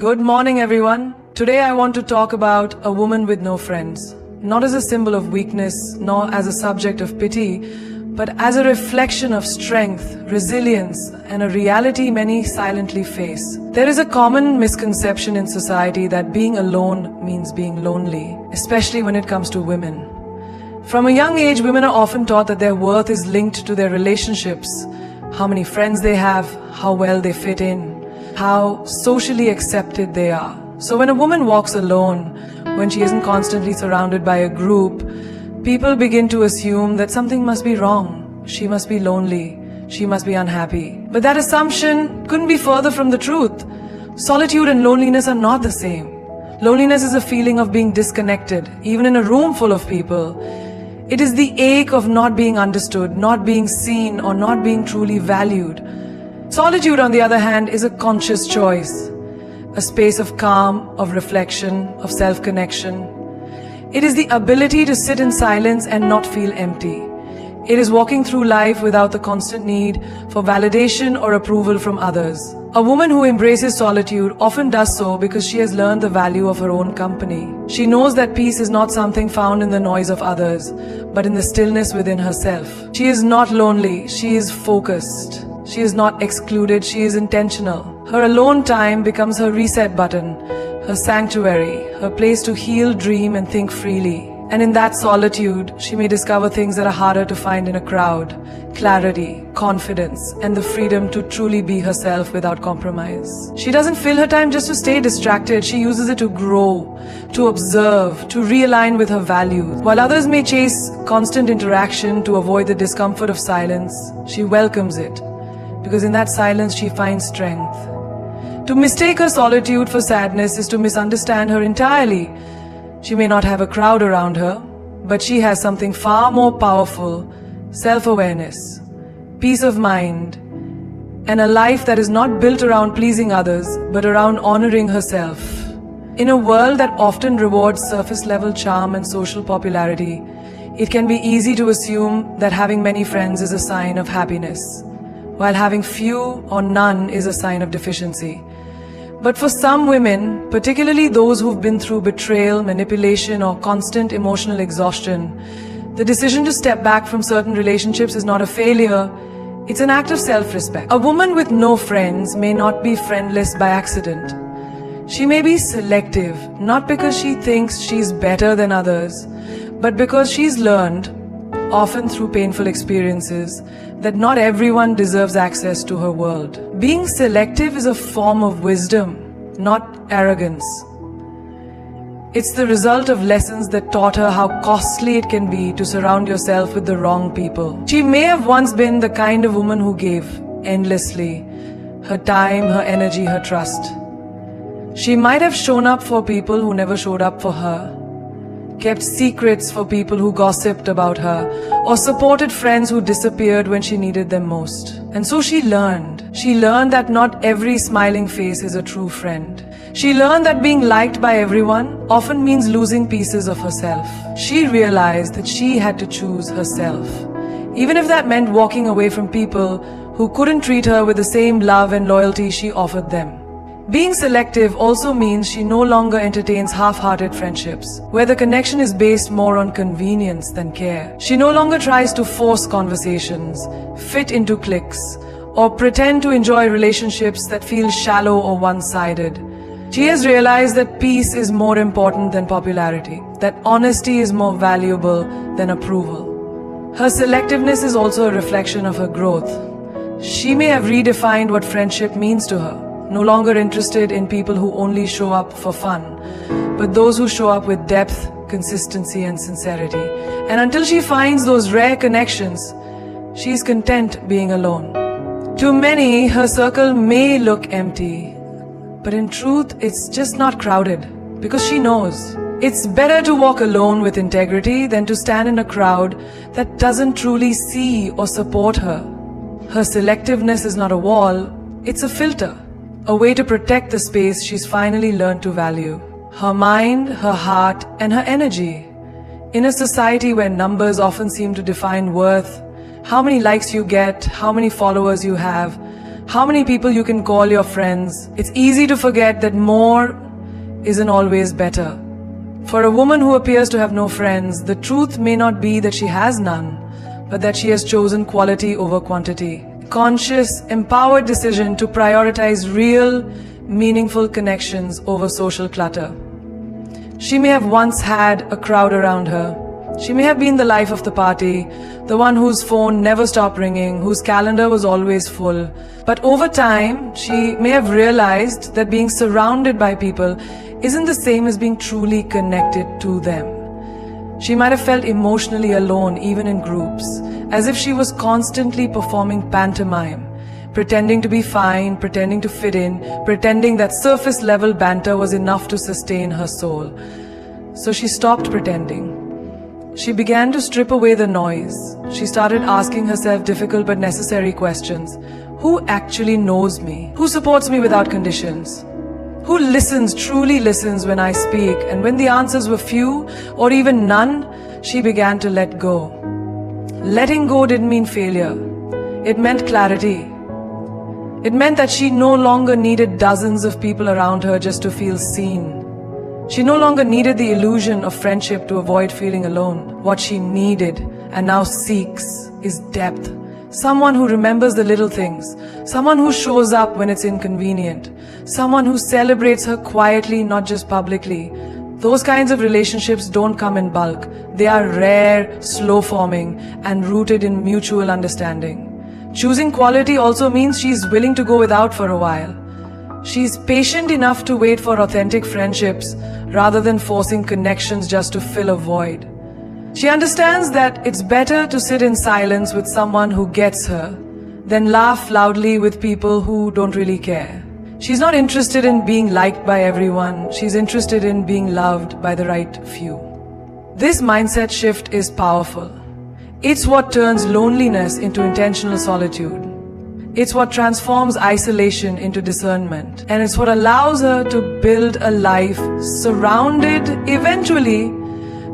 Good morning, everyone. Today I want to talk about a woman with no friends, not as a symbol of weakness, nor as a subject of pity, but as a reflection of strength, resilience, and a reality many silently face. There is a common misconception in society that being alone means being lonely, especially when it comes to women. From a young age, women are often taught that their worth is linked to their relationships, how many friends they have, how well they fit in, how socially accepted they are. So when a woman walks alone, when she isn't constantly surrounded by a group, people begin to assume that something must be wrong. She must be lonely. She must be unhappy. But that assumption couldn't be further from the truth. Solitude and loneliness are not the same. Loneliness is a feeling of being disconnected, even in a room full of people. It is the ache of not being understood, not being seen, or not being truly valued. Solitude, on the other hand, is a conscious choice, a space of calm, of reflection, of self-connection. It is the ability to sit in silence and not feel empty. It is walking through life without the constant need for validation or approval from others. A woman who embraces solitude often does so because she has learned the value of her own company. She knows that peace is not something found in the noise of others, but in the stillness within herself. She is not lonely, she is focused. She is not excluded, she is intentional. Her alone time becomes her reset button, her sanctuary, her place to heal, dream, and think freely. And in that solitude, she may discover things that are harder to find in a crowd: clarity, confidence, and the freedom to truly be herself without compromise. She doesn't fill her time just to stay distracted. She uses it to grow, to observe, to realign with her values. While others may chase constant interaction to avoid the discomfort of silence, she welcomes it, because in that silence she finds strength. To mistake her solitude for sadness is to misunderstand her entirely. She may not have a crowd around her, but she has something far more powerful: self-awareness, peace of mind, and a life that is not built around pleasing others, but around honoring herself. In a world that often rewards surface-level charm and social popularity, it can be easy to assume that having many friends is a sign of happiness, while having few or none is a sign of deficiency. But for some women, particularly those who've been through betrayal, manipulation, or constant emotional exhaustion, the decision to step back from certain relationships is not a failure, it's an act of self-respect. A woman with no friends may not be friendless by accident. She may be selective, not because she thinks she's better than others, but because she's learned, often through painful experiences, that not everyone deserves access to her world. Being selective is a form of wisdom, not arrogance. It's the result of lessons that taught her how costly it can be to surround yourself with the wrong people. She may have once been the kind of woman who gave endlessly, her time, her energy, her trust. She might have shown up for people who never showed up for her, kept secrets for people who gossiped about her, or supported friends who disappeared when she needed them most. And so she learned. She learned that not every smiling face is a true friend. She learned that being liked by everyone often means losing pieces of herself. She realized that she had to choose herself, even if that meant walking away from people who couldn't treat her with the same love and loyalty she offered them. Being selective also means she no longer entertains half-hearted friendships, where the connection is based more on convenience than care. She no longer tries to force conversations, fit into cliques, or pretend to enjoy relationships that feel shallow or one-sided. She has realized that peace is more important than popularity, that honesty is more valuable than approval. Her selectiveness is also a reflection of her growth. She may have redefined what friendship means to her, no longer interested in people who only show up for fun, but those who show up with depth, consistency, and sincerity. And until she finds those rare connections, she's content being alone. To many, her circle may look empty, but in truth, it's just not crowded, because she knows it's better to walk alone with integrity than to stand in a crowd that doesn't truly see or support her. Her selectiveness is not a wall, it's a filter, a way to protect the space she's finally learned to value: her mind, her heart, and her energy. In a society where numbers often seem to define worth, how many likes you get, how many followers you have, how many people you can call your friends. It's easy to forget that more isn't always better. For a woman who appears to have no friends, the truth may not be that she has none, but that she has chosen quality over quantity. Conscious, empowered decision to prioritize real, meaningful connections over social clutter. She may have once had a crowd around her. She may have been the life of the party, the one whose phone never stopped ringing, whose calendar was always full. But over time, she may have realized that being surrounded by people isn't the same as being truly connected to them. She might have felt emotionally alone, even in groups, as if she was constantly performing pantomime, pretending to be fine, pretending to fit in, pretending that surface-level banter was enough to sustain her soul. So she stopped pretending. She began to strip away the noise. She started asking herself difficult but necessary questions. Who actually knows me? Who supports me without conditions? Who listens, truly listens when I speak? And when the answers were few or even none, she began to let go. Letting go didn't mean failure. It meant clarity. It meant that she no longer needed dozens of people around her just to feel seen. She no longer needed the illusion of friendship to avoid feeling alone. What she needed and now seeks is depth. Someone who remembers the little things. Someone who shows up when it's inconvenient. Someone who celebrates her quietly, not just publicly. Those kinds of relationships don't come in bulk. They are rare, slow-forming, and rooted in mutual understanding. Choosing quality also means she's willing to go without for a while. She's patient enough to wait for authentic friendships rather than forcing connections just to fill a void. She understands that it's better to sit in silence with someone who gets her than laugh loudly with people who don't really care. She's not interested in being liked by everyone. She's interested in being loved by the right few. This mindset shift is powerful. It's what turns loneliness into intentional solitude. It's what transforms isolation into discernment. And it's what allows her to build a life surrounded eventually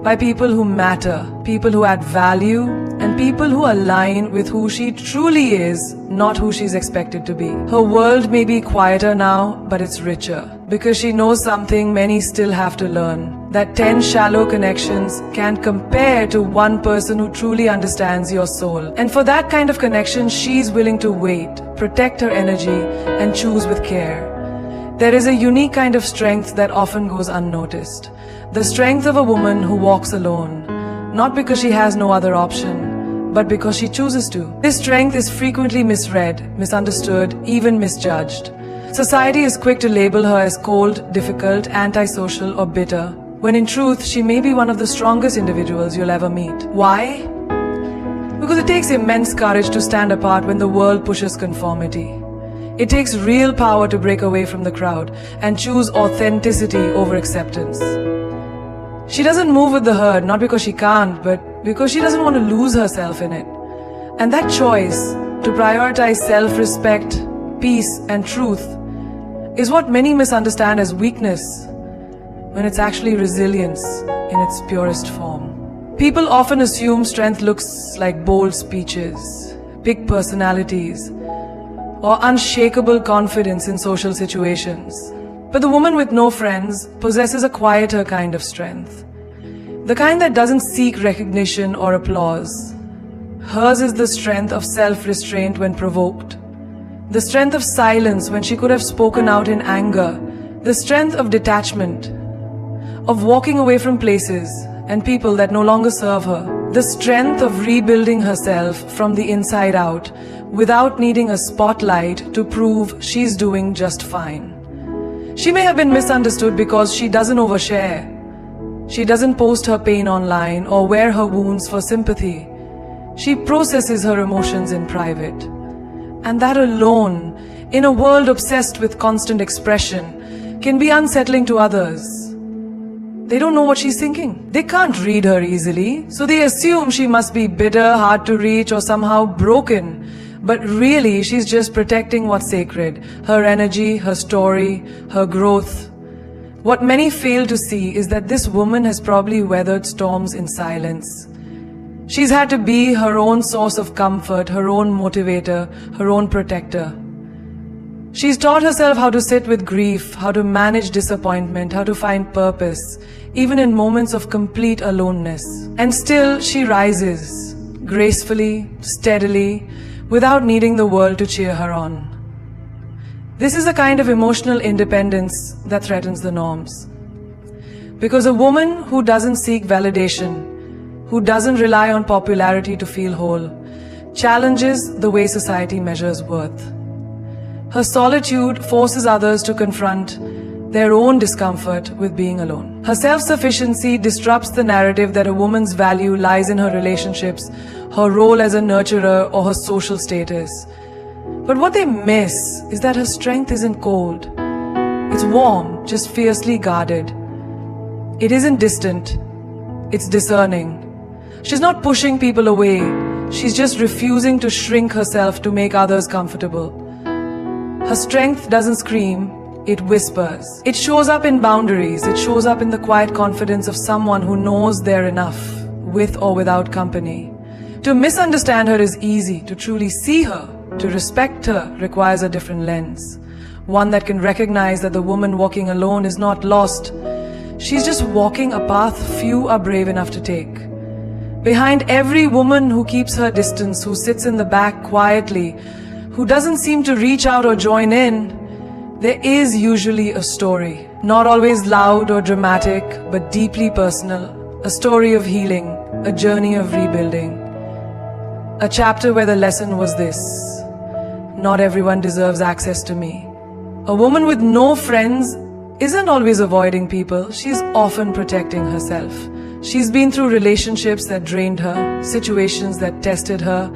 by people who matter, people who add value, and people who align with who she truly is, not who she's expected to be. Her world may be quieter now, but it's richer, because she knows something many still have to learn. That 10 shallow connections can't compare to one person who truly understands your soul. And for that kind of connection, she's willing to wait, protect her energy, and choose with care. There is a unique kind of strength that often goes unnoticed. The strength of a woman who walks alone, not because she has no other option, but because she chooses to. This strength is frequently misread, misunderstood, even misjudged. Society is quick to label her as cold, difficult, antisocial, or bitter, when in truth, she may be one of the strongest individuals you'll ever meet. Why? Because it takes immense courage to stand apart when the world pushes conformity. It takes real power to break away from the crowd and choose authenticity over acceptance. She doesn't move with the herd, not because she can't, but because she doesn't want to lose herself in it. And that choice to prioritize self-respect, peace, and truth is what many misunderstand as weakness, when it's actually resilience in its purest form. People often assume strength looks like bold speeches, big personalities, or unshakable confidence in social situations. But the woman with no friends possesses a quieter kind of strength. The kind that doesn't seek recognition or applause. Hers is the strength of self-restraint when provoked. The strength of silence when she could have spoken out in anger. The strength of detachment, of walking away from places and people that no longer serve her. The strength of rebuilding herself from the inside out without needing a spotlight to prove she's doing just fine. She may have been misunderstood because she doesn't overshare. She doesn't post her pain online or wear her wounds for sympathy. She processes her emotions in private. And that alone, in a world obsessed with constant expression, can be unsettling to others. They don't know what she's thinking. They can't read her easily, so they assume she must be bitter, hard to reach, or somehow broken. But really, she's just protecting what's sacred, her energy, her story, her growth. What many fail to see is that this woman has probably weathered storms in silence. She's had to be her own source of comfort, her own motivator, her own protector. She's taught herself how to sit with grief, how to manage disappointment, how to find purpose, even in moments of complete aloneness. And still she rises, gracefully, steadily, without needing the world to cheer her on. This is a kind of emotional independence that threatens the norms. Because a woman who doesn't seek validation, who doesn't rely on popularity to feel whole, challenges the way society measures worth. Her solitude forces others to confront their own discomfort with being alone. Her self-sufficiency disrupts the narrative that a woman's value lies in her relationships, her role as a nurturer, or her social status. But what they miss is that her strength isn't cold. It's warm, just fiercely guarded. It isn't distant, it's discerning. She's not pushing people away, she's just refusing to shrink herself to make others comfortable. Her strength doesn't scream, it whispers. It shows up in boundaries, it shows up in the quiet confidence of someone who knows they're enough, with or without company. To misunderstand her is easy, to truly see her, to respect her, requires a different lens. One that can recognize that the woman walking alone is not lost. She's just walking a path few are brave enough to take. Behind every woman who keeps her distance, who sits in the back quietly, who doesn't seem to reach out or join in, there is usually a story. Not always loud or dramatic, but deeply personal. A story of healing, a journey of rebuilding. A chapter where the lesson was this: not everyone deserves access to me. A woman with no friends isn't always avoiding people, she's often protecting herself. She's been through relationships that drained her, situations that tested her,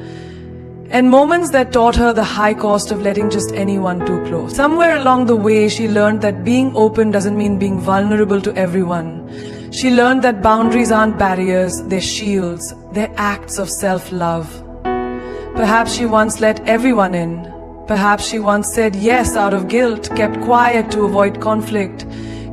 and moments that taught her the high cost of letting just anyone too close. Somewhere along the way, she learned that being open doesn't mean being vulnerable to everyone. She learned that boundaries aren't barriers, they're shields, they're acts of self-love. Perhaps she once let everyone in. Perhaps she once said yes out of guilt, kept quiet to avoid conflict,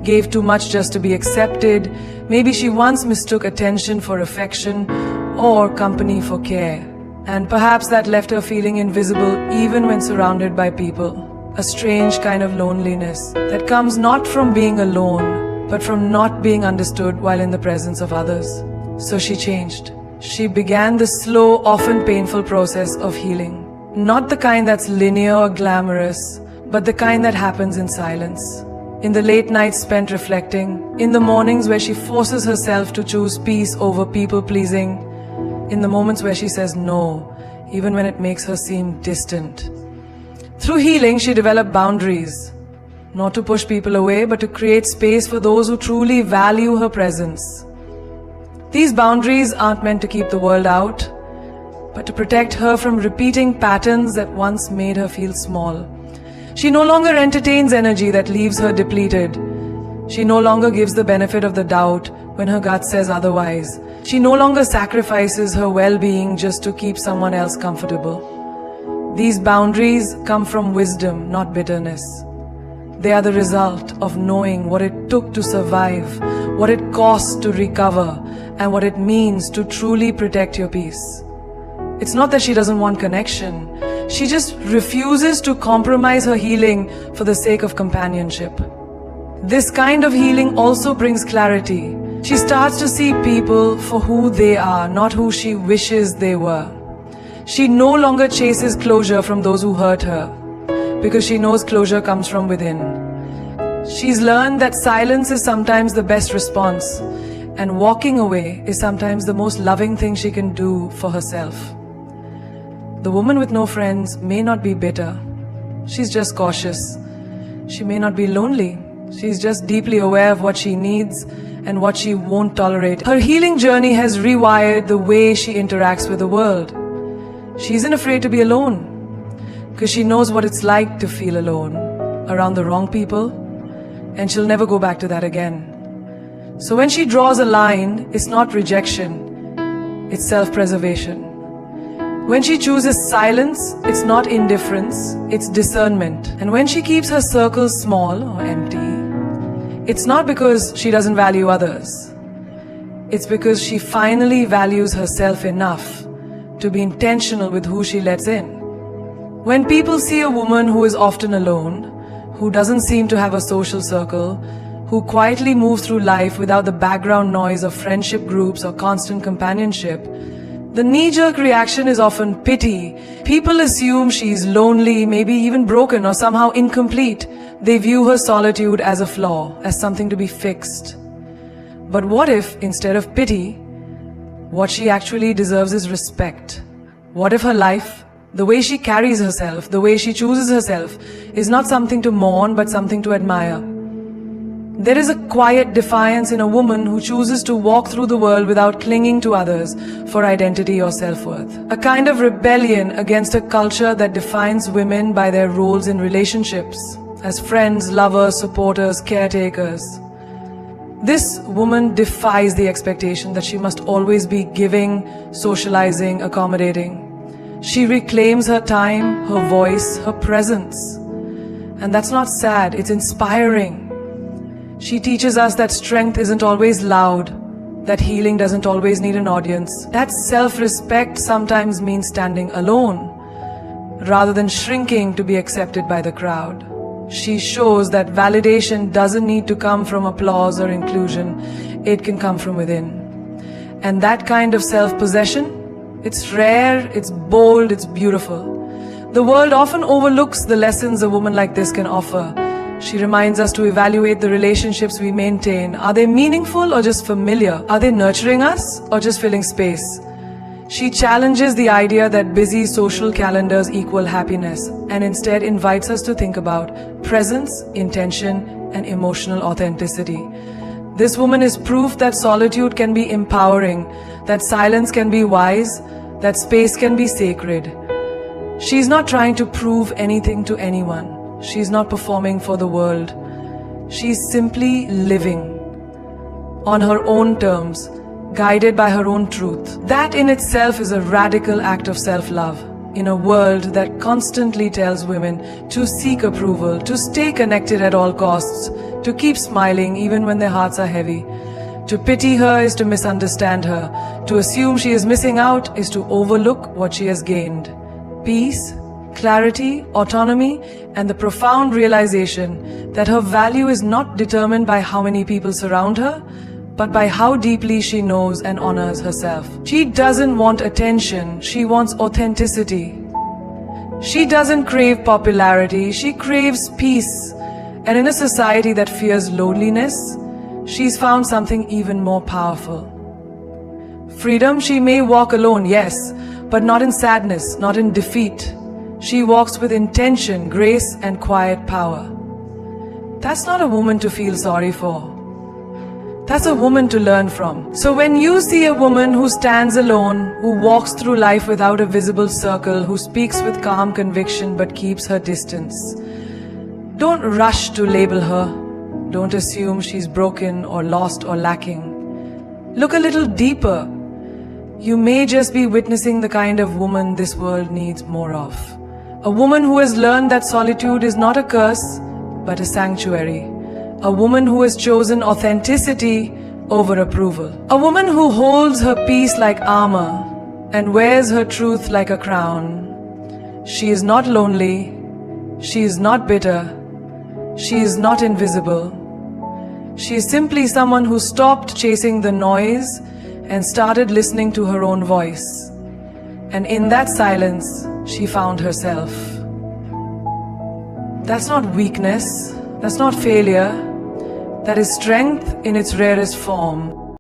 gave too much just to be accepted. Maybe she once mistook attention for affection or company for care. And perhaps that left her feeling invisible even when surrounded by people. A strange kind of loneliness that comes not from being alone, but from not being understood while in the presence of others. So she changed. She began the slow, often painful process of healing. Not the kind that's linear or glamorous, but the kind that happens in silence. In the late nights spent reflecting, in the mornings where she forces herself to choose peace over people-pleasing, in the moments where she says no, even when it makes her seem distant. Through healing, she developed boundaries, not to push people away, but to create space for those who truly value her presence. These boundaries aren't meant to keep the world out, but to protect her from repeating patterns that once made her feel small. She no longer entertains energy that leaves her depleted. She no longer gives the benefit of the doubt when her gut says otherwise. She no longer sacrifices her well-being just to keep someone else comfortable. These boundaries come from wisdom, not bitterness. They are the result of knowing what it took to survive, what it costs to recover, and what it means to truly protect your peace. It's not that she doesn't want connection. She just refuses to compromise her healing for the sake of companionship. This kind of healing also brings clarity. She starts to see people for who they are, not who she wishes they were. She no longer chases closure from those who hurt her, because she knows closure comes from within. She's learned that silence is sometimes the best response, and walking away is sometimes the most loving thing she can do for herself. The woman with no friends may not be bitter. She's just cautious. She may not be lonely. She's just deeply aware of what she needs and what she won't tolerate. Her healing journey has rewired the way she interacts with the world. She isn't afraid to be alone, because she knows what it's like to feel alone, around the wrong people, and she'll never go back to that again. So when she draws a line, it's not rejection, it's self-preservation. When she chooses silence, it's not indifference, it's discernment. And when she keeps her circles small or empty, it's not because she doesn't value others. It's because she finally values herself enough to be intentional with who she lets in. When people see a woman who is often alone, who doesn't seem to have a social circle, who quietly moves through life without the background noise of friendship groups or constant companionship, the knee-jerk reaction is often pity. People assume she's lonely, maybe even broken or somehow incomplete. They view her solitude as a flaw, as something to be fixed. But what if, instead of pity, what she actually deserves is respect? What if her life, the way she carries herself, the way she chooses herself, is not something to mourn but something to admire? There is a quiet defiance in a woman who chooses to walk through the world without clinging to others for identity or self-worth. A kind of rebellion against a culture that defines women by their roles in relationships, as friends, lovers, supporters, caretakers. This woman defies the expectation that she must always be giving, socializing, accommodating. She reclaims her time, her voice, her presence. And that's not sad, it's inspiring. She teaches us that strength isn't always loud, that healing doesn't always need an audience, that self-respect sometimes means standing alone, rather than shrinking to be accepted by the crowd. She shows that validation doesn't need to come from applause or inclusion, it can come from within. And that kind of self-possession, it's rare, it's bold, it's beautiful. The world often overlooks the lessons a woman like this can offer. She reminds us to evaluate the relationships we maintain. Are they meaningful or just familiar? Are they nurturing us or just filling space? She challenges the idea that busy social calendars equal happiness and instead invites us to think about presence, intention, and emotional authenticity. This woman is proof that solitude can be empowering, that silence can be wise, that space can be sacred. She's not trying to prove anything to anyone. She's not performing for the world. She's simply living on her own terms, guided by her own truth. That in itself is a radical act of self-love in a world that constantly tells women to seek approval, to stay connected at all costs, to keep smiling even when their hearts are heavy. To pity her is to misunderstand her. To assume she is missing out is to overlook what she has gained. Peace, clarity, autonomy, and the profound realization that her value is not determined by how many people surround her, but by how deeply she knows and honors herself. She doesn't want attention, she wants authenticity. She doesn't crave popularity, she craves peace. And in a society that fears loneliness, she's found something even more powerful. Freedom, she may walk alone, yes, but not in sadness, not in defeat. She walks with intention, grace, and quiet power. That's not a woman to feel sorry for. That's a woman to learn from. So when you see a woman who stands alone, who walks through life without a visible circle, who speaks with calm conviction but keeps her distance, don't rush to label her. Don't assume she's broken or lost or lacking. Look a little deeper. You may just be witnessing the kind of woman this world needs more of. A woman who has learned that solitude is not a curse, but a sanctuary. A woman who has chosen authenticity over approval. A woman who holds her peace like armor and wears her truth like a crown. She is not lonely. She is not bitter. She is not invisible. She is simply someone who stopped chasing the noise and started listening to her own voice. And in that silence, she found herself. That's not weakness, that's not failure, that is strength in its rarest form.